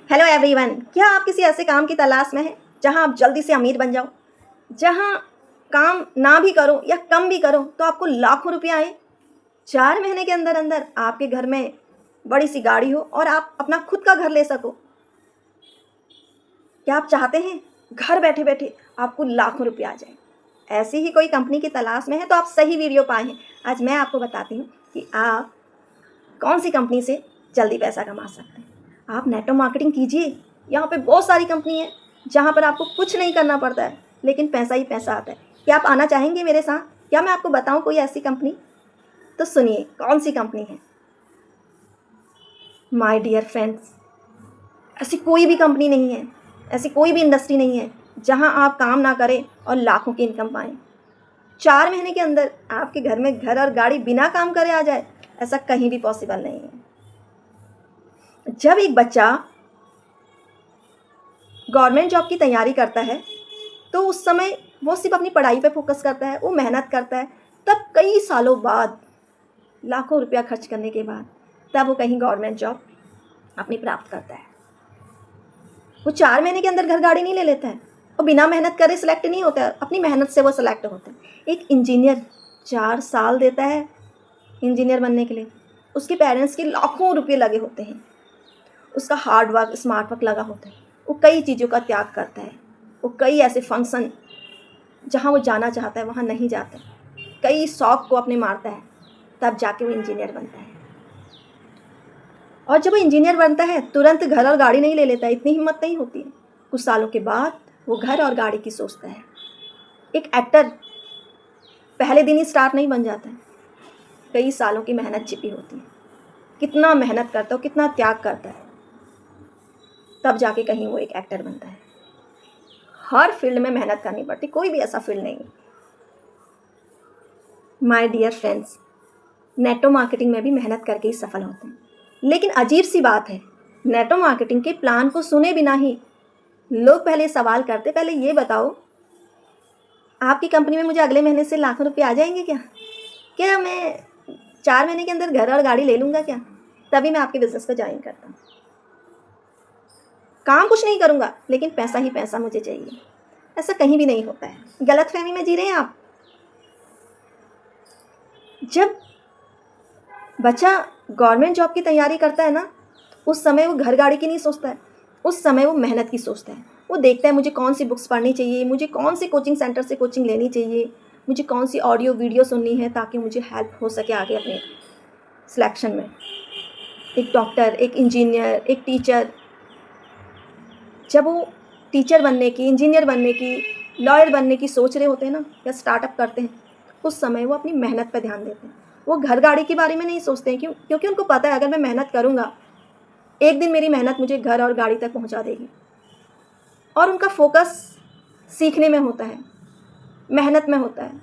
Hello everyone, क्या आप किसी ऐसे काम की तलाश में हैं जहां आप जल्दी से अमीर बन जाओ, जहां काम ना भी करो या कम भी करो तो आपको लाखों रुपया आए, 4 महीने के अंदर अंदर आपके घर में बड़ी सी गाड़ी हो और आप अपना खुद का घर ले सको। क्या आप चाहते हैं घर बैठे बैठे आपको लाखों रुपया आ जाए? ऐसी ही कोई कंपनी की तलाश में है तो आप सही वीडियो पाए हैं। आज मैं आपको बताती हूँ कि आप कौन सी कंपनी से जल्दी पैसा कमा सकते हैं। आप नेटवर्क मार्केटिंग कीजिए। यहाँ पे बहुत सारी कंपनी है जहाँ पर आपको कुछ नहीं करना पड़ता है लेकिन पैसा ही पैसा आता है। क्या आप आना चाहेंगे मेरे साथ? क्या मैं आपको बताऊँ कोई ऐसी कंपनी? तो सुनिए कौन सी कंपनी है। माय डियर फ्रेंड्स, ऐसी कोई भी कंपनी नहीं है, ऐसी कोई भी इंडस्ट्री नहीं है जहाँ आप काम ना करें और लाखों की इनकम पाएँ। 4 महीने के अंदर आपके घर में घर और गाड़ी बिना काम करे आ जाए, ऐसा कहीं भी पॉसिबल नहीं है। जब एक बच्चा गवर्नमेंट जॉब की तैयारी करता है तो उस समय वो सिर्फ अपनी पढ़ाई पे फोकस करता है, वो मेहनत करता है। तब कई सालों बाद, लाखों रुपया खर्च करने के बाद, तब वो कहीं गवर्नमेंट जॉब अपनी प्राप्त करता है। वो 4 महीने के अंदर घर गाड़ी नहीं ले लेता है, वो बिना मेहनत करे सिलेक्ट नहीं होता है, अपनी मेहनत से वो सिलेक्ट होता है। एक इंजीनियर 4 साल देता है इंजीनियर बनने के लिए, उसके पेरेंट्स के लाखों रुपये लगे होते हैं, उसका हार्ड वर्क स्मार्ट वर्क लगा होता है। वो कई चीज़ों का त्याग करता है, वो कई ऐसे फंक्शन जहाँ वो जाना चाहता है वहाँ नहीं जाता है, कई शौक को अपने मारता है, तब जाके वो इंजीनियर बनता है। और जब वो इंजीनियर बनता है तुरंत घर और गाड़ी नहीं ले लेता है, इतनी हिम्मत नहीं होती है। कुछ सालों के बाद वो घर और गाड़ी की सोचता है। एक एक्टर पहले दिन ही स्टार नहीं बन जाता है, कई सालों की मेहनत छिपी होती है। कितना मेहनत करता है, कितना त्याग करता है, तब जाके कहीं वो एक एक्टर बनता है। हर फील्ड में मेहनत करनी पड़ती, कोई भी ऐसा फील्ड नहीं है। My dear friends, network marketing में भी मेहनत करके ही सफल होते हैं। लेकिन अजीब सी बात है, नेटवर्क मार्केटिंग के प्लान को सुने बिना ही लोग पहले सवाल करते, पहले ये बताओ आपकी कंपनी में मुझे अगले महीने से लाखों रुपये आ जाएंगे क्या? क्या मैं 4 महीने के अंदर घर और गाड़ी ले लूँगा क्या? तभी मैं आपके बिजनेस को ज्वाइन करता हूँ। काम कुछ नहीं करूँगा लेकिन पैसा ही पैसा मुझे चाहिए। ऐसा कहीं भी नहीं होता है, गलतफहमी में जी रहे हैं आप। जब बच्चा गवर्नमेंट जॉब की तैयारी करता है ना, उस समय वो घर गाड़ी की नहीं सोचता है, उस समय वो मेहनत की सोचता है। वो देखता है मुझे कौन सी बुक्स पढ़नी चाहिए, मुझे कौन सी कोचिंग सेंटर से कोचिंग लेनी चाहिए, मुझे कौन सी ऑडियो वीडियो सुननी है ताकि मुझे हेल्प हो सके आगे अपने सिलेक्शन में। एक डॉक्टर, एक इंजीनियर, एक टीचर, जब वो टीचर बनने की, इंजीनियर बनने की, लॉयर बनने की सोच रहे होते हैं ना, या स्टार्टअप करते हैं, उस समय वो अपनी मेहनत पर ध्यान देते हैं। वो घर गाड़ी के बारे में नहीं सोचते हैं, क्योंकि उनको पता है अगर मैं मेहनत करूँगा एक दिन मेरी मेहनत मुझे घर और गाड़ी तक पहुँचा देगी। और उनका फोकस सीखने में होता है, मेहनत में होता है,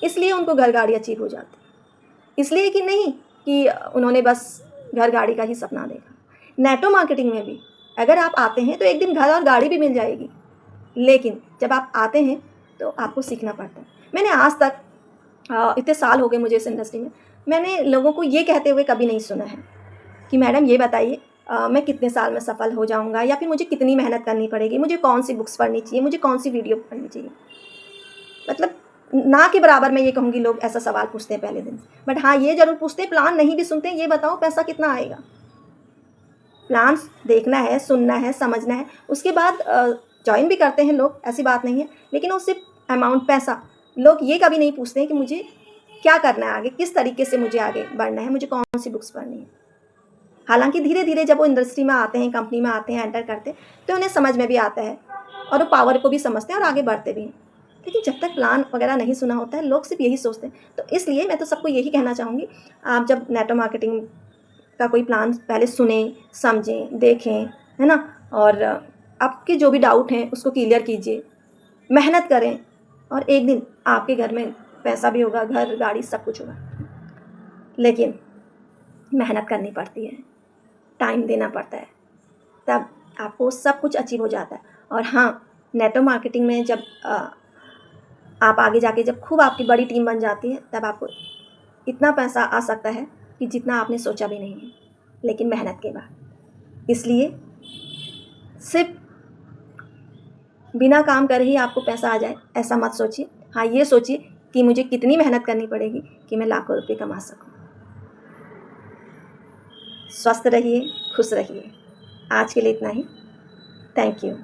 इसलिए उनको घर गाड़ी अचीव हो जाती है। इसलिए कि नहीं कि उन्होंने बस घर गाड़ी का ही सपना देखा। नेटवर्क मार्केटिंग में भी अगर आप आते हैं तो एक दिन घर और गाड़ी भी मिल जाएगी, लेकिन जब आप आते हैं तो आपको सीखना पड़ता है। मैंने आज तक इतने साल हो गए मुझे इस इंडस्ट्री में, मैंने लोगों को ये कहते हुए कभी नहीं सुना है कि मैडम ये बताइए मैं कितने साल में सफल हो जाऊंगा, या फिर मुझे कितनी मेहनत करनी पड़ेगी, मुझे कौन सी बुक्स पढ़नी चाहिए, मुझे कौन सी वीडियो पढ़नी चाहिए। मतलब ना के बराबर मैं ये कहूँगी लोग ऐसा सवाल पूछते हैं पहले दिन। बट हाँ, ये ज़रूर पूछते हैं, प्लान नहीं भी सुनते हैं, ये बताओ पैसा कितना आएगा। प्लान देखना है, सुनना है, समझना है, उसके बाद ज्वाइन भी करते हैं लोग, ऐसी बात नहीं है। लेकिन वो सिर्फ अमाउंट, पैसा, लोग ये कभी नहीं पूछते हैं कि मुझे क्या करना है आगे, किस तरीके से मुझे आगे बढ़ना है, मुझे कौन सी बुक्स पढ़नी है। हालांकि धीरे धीरे जब वो इंडस्ट्री में आते हैं, कंपनी में आते हैं, एंटर करते हैं, तो उन्हें समझ में भी आता है और वो पावर को भी समझते हैं और आगे बढ़ते भी हैं। लेकिन जब तक प्लान वगैरह नहीं सुना होता है, लोग सिर्फ यही सोचते हैं। तो इसलिए मैं तो सबको यही कहना चाहूँगी, आप जब नेटवर्क मार्केटिंग का कोई प्लान पहले सुने, समझें, देखें, है ना, और आपके जो भी डाउट हैं उसको क्लियर कीजिए, मेहनत करें, और एक दिन आपके घर में पैसा भी होगा, घर गाड़ी सब कुछ होगा। लेकिन मेहनत करनी पड़ती है, टाइम देना पड़ता है, तब आपको सब कुछ अचीव हो जाता है। और हाँ, नेटवर्क मार्केटिंग में जब आप आगे जाके जब खूब आपकी बड़ी टीम बन जाती है, तब आपको इतना पैसा आ सकता है कि जितना आपने सोचा भी नहीं है, लेकिन मेहनत के बाद। इसलिए सिर्फ बिना काम करे ही आपको पैसा आ जाए ऐसा मत सोचिए। हाँ, ये सोचिए कि मुझे कितनी मेहनत करनी पड़ेगी कि मैं लाखों रुपए कमा सकूं। स्वस्थ रहिए, खुश रहिए। आज के लिए इतना ही। Thank you.